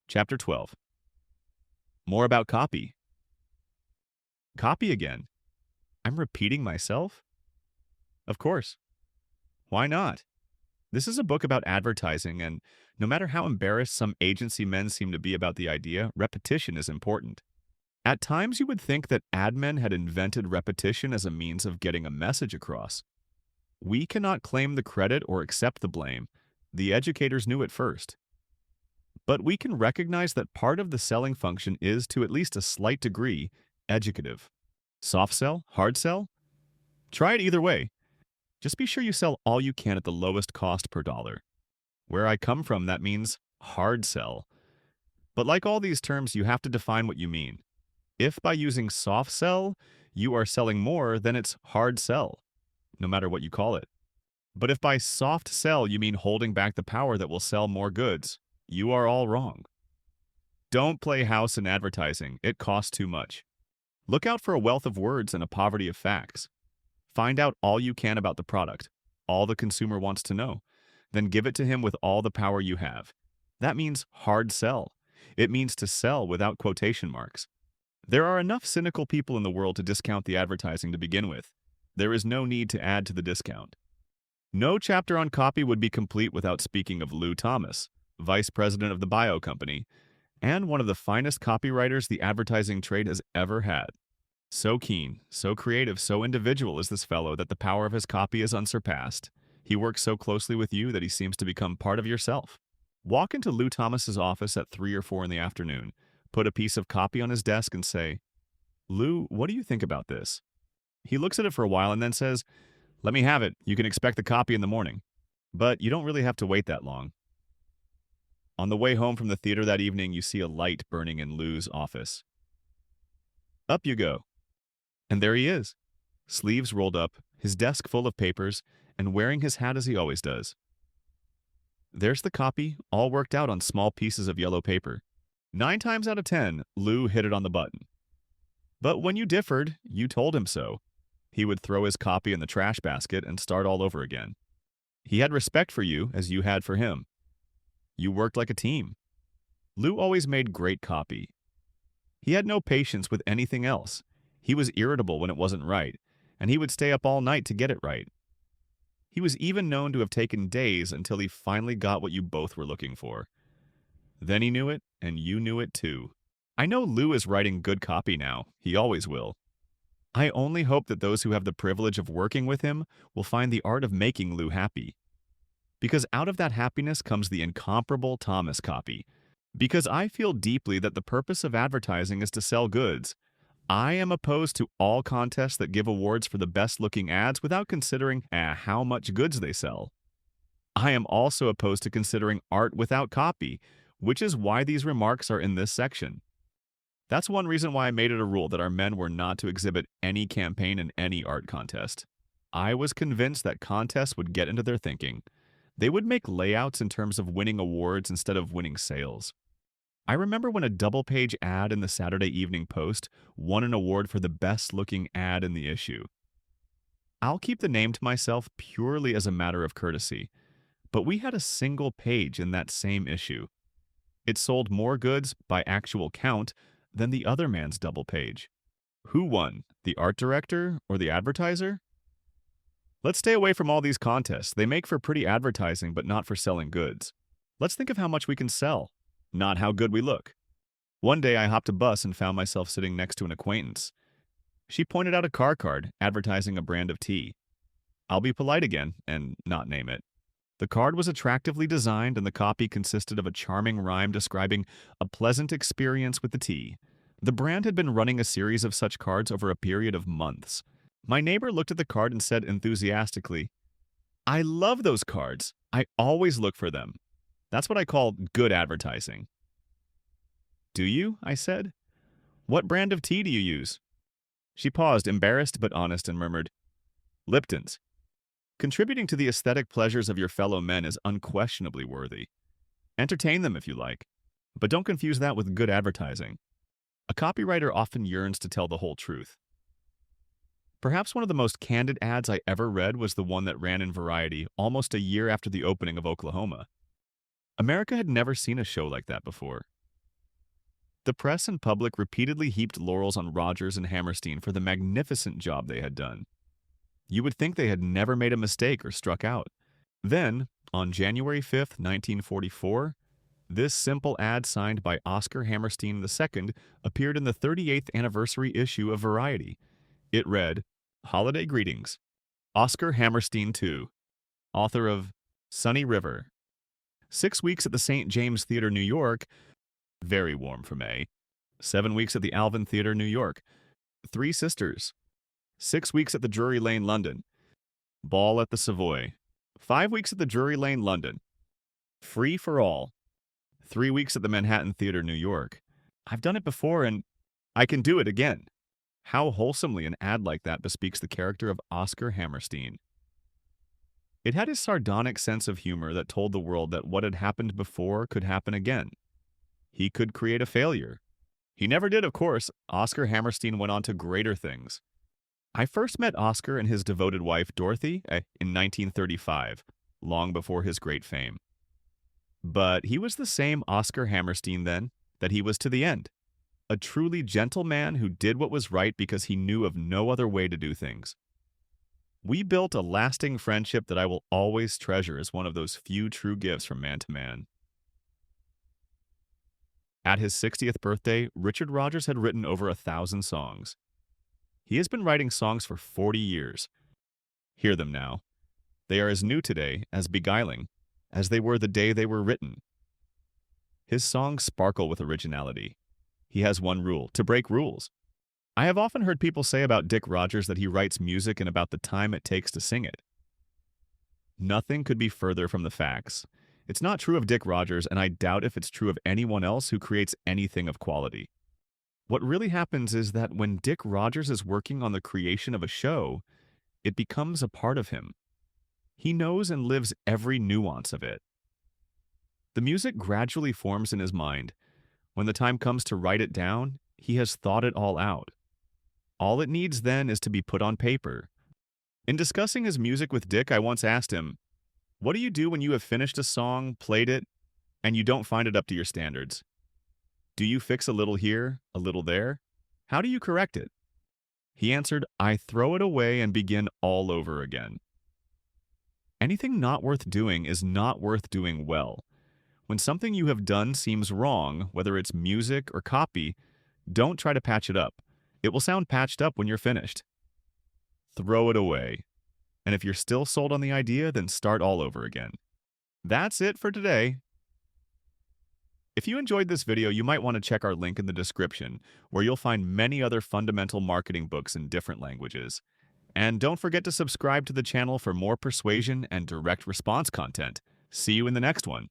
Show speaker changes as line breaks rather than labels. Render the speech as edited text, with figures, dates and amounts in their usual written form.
Chapter 12. More about copy. Copy again. I'm repeating myself? Of course. Why not? This is a book about advertising, and no matter how embarrassed some agency men seem to be about the idea, repetition is important. At times, you would think that ad men had invented repetition as a means of getting a message across. We cannot claim the credit or accept the blame. The educators knew it first. But we can recognize that part of the selling function is, to at least a slight degree, educative. Soft sell? Hard sell? Try it either way. Just be sure you sell all you can at the lowest cost per dollar. Where I come from, that means hard sell. But like all these terms, you have to define what you mean. If by using soft sell, you are selling more, then it's hard sell, no matter what you call it. But if by soft sell you mean holding back the power that will sell more goods, you are all wrong. Don't play house in advertising. It costs too much. Look out for a wealth of words and a poverty of facts. Find out all you can about the product, all the consumer wants to know. Then give it to him with all the power you have. That means hard sell. It means to sell without quotation marks. There are enough cynical people in the world to discount the advertising to begin with. There is no need to add to the discount. No chapter on copy would be complete without speaking of Lou Thomas, vice president of the Biow company, and one of the finest copywriters the advertising trade has ever had. So keen, so creative, so individual is this fellow that the power of his copy is unsurpassed. He works so closely with you that he seems to become part of yourself. Walk into Lou Thomas's office at 3 or 4 in the afternoon, put a piece of copy on his desk and say, "Lou, what do you think about this?" He looks at it for a while and then says, "Let me have it. You can expect the copy in the morning." But you don't really have to wait that long. On the way home from the theater that evening, you see a light burning in Lou's office. Up you go. And there he is, sleeves rolled up, his desk full of papers, and wearing his hat as he always does. There's the copy, all worked out on small pieces of yellow paper. 9 times out of 10, Lou hit it on the button. But when you differed, you told him so. He would throw his copy in the trash basket and start all over again. He had respect for you as you had for him. You worked like a team. Lou always made great copy. He had no patience with anything else. He was irritable when it wasn't right, and he would stay up all night to get it right. He was even known to have taken days until he finally got what you both were looking for. Then he knew it, and you knew it too. I know Lou is writing good copy now. He always will. I only hope that those who have the privilege of working with him will find the art of making Lou happy. Because out of that happiness comes the incomparable Thomas copy. Because I feel deeply that the purpose of advertising is to sell goods. I am opposed to all contests that give awards for the best-looking ads without considering how much goods they sell. I am also opposed to considering art without copy, which is why these remarks are in this section. That's one reason why I made it a rule that our men were not to exhibit any campaign in any art contest. I was convinced that contests would get into their thinking. They would make layouts in terms of winning awards instead of winning sales. I remember when a double-page ad in the Saturday Evening Post won an award for the best-looking ad in the issue. I'll keep the name to myself purely as a matter of courtesy, but we had a single page in that same issue. It sold more goods by actual count than the other man's double page. Who won, the art director or the advertiser? Let's stay away from all these contests. They make for pretty advertising, but not for selling goods. Let's think of how much we can sell, not how good we look. One day I hopped a bus and found myself sitting next to an acquaintance. She pointed out a car card advertising a brand of tea. I'll be polite again and not name it. The card was attractively designed and the copy consisted of a charming rhyme describing a pleasant experience with the tea. The brand had been running a series of such cards over a period of months. My neighbor looked at the card and said enthusiastically, "I love those cards. I always look for them. That's what I call good advertising." "Do you?" I said. "What brand of tea do you use?" She paused, embarrassed but honest, and murmured, "Lipton's." Contributing to the aesthetic pleasures of your fellow men is unquestionably worthy. Entertain them if you like, but don't confuse that with good advertising. A copywriter often yearns to tell the whole truth. Perhaps one of the most candid ads I ever read was the one that ran in Variety almost a year after the opening of Oklahoma. America had never seen a show like that before. The press and public repeatedly heaped laurels on Rodgers and Hammerstein for the magnificent job they had done. You would think they had never made a mistake or struck out. Then, on January 5th, 1944, this simple ad signed by Oscar Hammerstein II appeared in the 38th anniversary issue of Variety. It read, "Holiday greetings. Oscar Hammerstein II, author of Sunny River. 6 weeks at the St. James Theater, New York. Very warm for May. 7 weeks at the Alvin Theater, New York. Three Sisters. 6 weeks at the Drury Lane, London. Ball at the Savoy. 5 weeks at the Drury Lane, London. Free for all. 3 weeks at the Manhattan Theater, New York. I've done it before and I can do it again." How wholesomely an ad like that bespeaks the character of Oscar Hammerstein. It had his sardonic sense of humor that told the world that what had happened before could happen again. He could create a failure. He never did, of course. Oscar Hammerstein went on to greater things. I first met Oscar and his devoted wife, Dorothy, in 1935, long before his great fame. But he was the same Oscar Hammerstein then that he was to the end. A truly gentle man who did what was right because he knew of no other way to do things. We built a lasting friendship that I will always treasure as one of those few true gifts from man to man. At his 60th birthday, Richard Rodgers had written over 1,000 songs. He has been writing songs for 40 years. Hear them now. They are as new today, as beguiling, as they were the day they were written. His songs sparkle with originality. He has one rule: to break rules. I have often heard people say about Dick Rodgers that he writes music in about the time it takes to sing it. Nothing could be further from the facts. It's not true of Dick Rodgers, and I doubt if it's true of anyone else who creates anything of quality. What really happens is that when Dick Rodgers is working on the creation of a show, it becomes a part of him. He knows and lives every nuance of it. The music gradually forms in his mind. When the time comes to write it down, he has thought it all out. All it needs then is to be put on paper. In discussing his music with Dick, I once asked him, "What do you do when you have finished a song, played it, and you don't find it up to your standards? Do you fix a little here, a little there? How do you correct it?" He answered, "I throw it away and begin all over again." Anything not worth doing is not worth doing well. When something you have done seems wrong, whether it's music or copy, don't try to patch it up. It will sound patched up when you're finished. Throw it away. And if you're still sold on the idea, then start all over again. That's it for today. If you enjoyed this video, you might want to check our link in the description, where you'll find many other fundamental marketing books in different languages. And don't forget to subscribe to the channel for more persuasion and direct response content. See you in the next one.